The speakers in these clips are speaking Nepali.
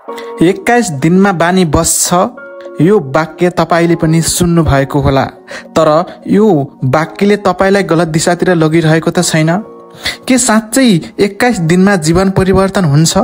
21 दिनमा बानी बस्छ। यो वाक्य तपाईले पनि सुन्नु भएको होला, तर यो वाक्यले तपाईलाई गलत दिशातिर लगिरहेको त छैन? के साँच्चै 21 दिनमा जीवन परिवर्तन हुन्छ?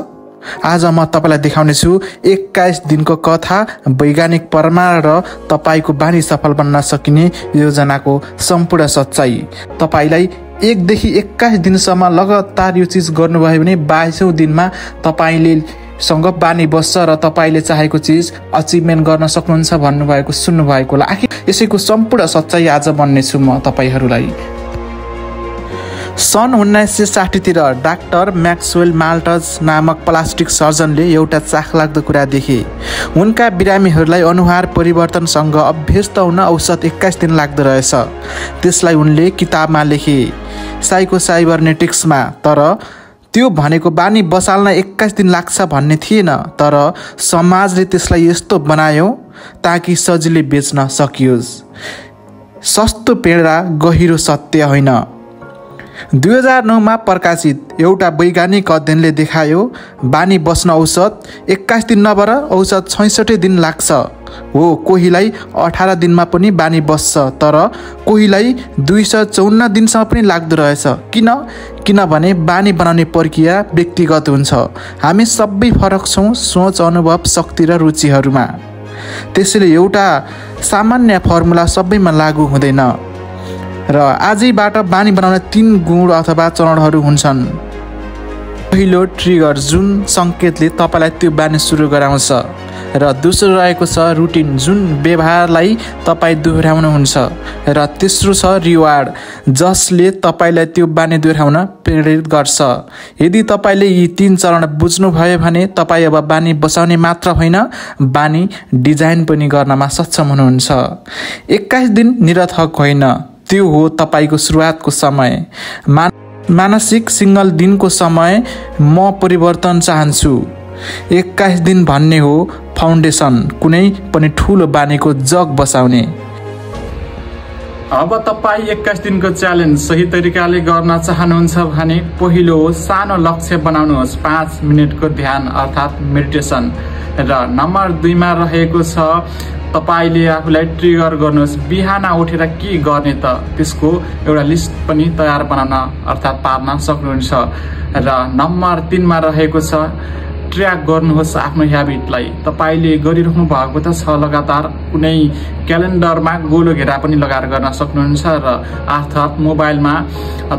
आज म तपाईलाई देखाउने छु 21 दिनको कथा, वैज्ञानिक प्रमाण र तपाईको बानी सफल बन्न सकिने योजनाको सम्पूर्ण सच्चाई। तपाईलाई 1 देखि 21 दिनसम्म लगातार यो चीज गर्नुभयो भने 22औं दिनमा तपाईले सँग बानी बस्छ र तपाईले चाहेको चीज अचिभमेन्ट गर्न सक्नुहुन्छ भन्नुभएको सुन्नुभएको होला। आखिर यसैको सम्पूर्ण सच्चाई आज भन्ने छु म तपाईहरुलाई। सन् 1960 तिर डाक्टर मैक्सवेल माल्टज नामक प्लास्टिक सर्जनले एउटा चाखलाग्दो कुरा देखे। उनका बिरामीहरूलाई अनुहार परिवर्तनसँग अभ्यस्त हुन औसत 21 दिन लाग्दो रहेछ। त्यसलाई उनले किताबमा लेखे, साइकोसाइबरनेटिक्समा। तर त्यो भनेको बानी बसाल्न 21 दिन लाग्छ भन्ने थिएन, तर समाजले त्यसलाई यस्तो बनायो ताकि सजिलै बेच्न सकियोस्। सस्तो पेडा गहिरो सत्य होइन। 2009 मा प्रकाशित एउटा वैज्ञानिक अध्ययनले देखायो बानी बस्न औसत 21 दिन नभएर औसत 66 दिन लाग्छ। हो, कोहीलाई 18 दिनमा पनि बानी बस्छ, तर कोहीलाई 254 दिनसम्म पनि लाग्दो रहेछ। किनभने बानी बनाउने प्रक्रिया व्यक्तिगत हुन्छ। हामी सबै फरक छौँ सोच, अनुभव, शक्ति र रुचिहरूमा। त्यसैले एउटा सामान्य फर्मुला सबैमा लागू हुँदैन र आजैबाट बानी बनाउने 3 गुण अथवा चरणहरू हुन्छन्। पहिलो, ट्रिगर, जुन संकेतले तपाईलाई त्यो बानी सुरु गराउँछ, र दोस्रो रहेको छ रुटिन, जुन व्यवहारलाई तपाईँ दोहोर्याउनुहुन्छ, र तेस्रो छ रिवार्ड, जसले तपाईलाई त्यो बानी दोहोर्याउन प्रेरित गर्छ। यदि तपाईले यी 3 चरण बुझ्नुभयो भने तपाईँ अब बानी बसाउने मात्र होइन, बानी डिजाइन पनि गर्नमा सक्षम हुनुहुन्छ। 21 दिन निरर्थक होइन, त्यो हो तपाईको सुरुवातको समय। मानसिक सिंगल दिनको समय म परिवर्तन चाहन्छु। 21 दिन भन्ने हो फाउन्डेसन, कुनै पनि ठूलो बानीको जग बसाउने। अब तपाईँ 21 दिनको च्यालेन्ज सही तरिकाले गर्न चाहनुहुन्छ भने पहिलो सानो लक्ष्य बनाउनुहोस्, 5 मिनेटको ध्यान अर्थात् मेडिटेसन। र नम्बर 2 मा रहेको छ तपाईले आफूलाई ट्रिगर गर्नुहोस्, बिहान उठेर के गर्ने त त्यसको एउटा लिस्ट पनि तयार बनाउन अर्थात् पार्न सक्नुहुन्छ। र नम्बर 3 मा रहेको छ ट्र्याक गर्नुहोस् आफ्नो ह्याबिटलाई। तपाईले गरिरहनु भएको त छ लगातार, कुनै क्यालेन्डरमा गोलो घेरा पनि लगाएर गर्न सक्नुहुन्छ, र अर्थात् मोबाइलमा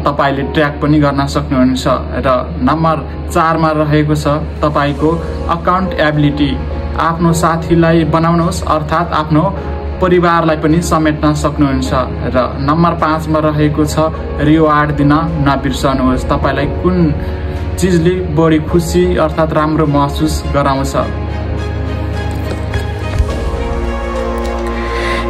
तपाईले ट्र्याक पनि गर्न सक्नुहुन्छ। र नम्बर 4 मा रहेको छ तपाईको अकाउन्टेबिलिटी, आफ्नो साथीलाई बनाउनुहोस् अर्थात् आफ्नो परिवारलाई पनि समेट्न सक्नुहुन्छ। र नम्बर 5 मा रहेको छ रिवार्ड दिन नबिर्सनुहोस्, तपाईलाई कुन चीजले बढी खुसी अर्थात् राम्रो महसुस गराउँछ।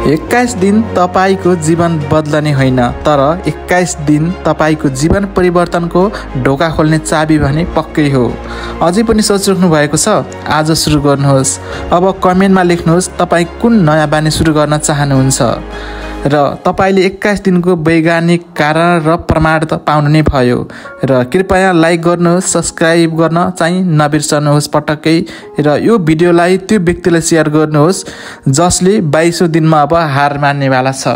21 दिन तपाईको जीवन बदलने होइन, तर 21 दिन तपाईको जीवन परिवर्तनको ढोका खोल्ने चाबी भने पक्कै हो। अझै पनि सोचिराख्नु भएको छ? आज सुरु गर्नुहोस्। अब कमेन्टमा लेख्नुहोस् तपाईँ कुन नयाँ बानी सुरु गर्न चाहनुहुन्छ, र तपाईले 21 दिनको वैज्ञानिक कारण र प्रमाण त पाउनु नै भयो। र कृपया लाइक गर्नुहोस्, सब्स्क्राइब गर्न चाहिँ नबिर्सनुहोस् पटक्कै, र यो भिडियोलाई त्यो व्यक्तिलाई सेयर गर्नुहोस् जसले 22औं दिनमा अब हार मान्नेवाला छ।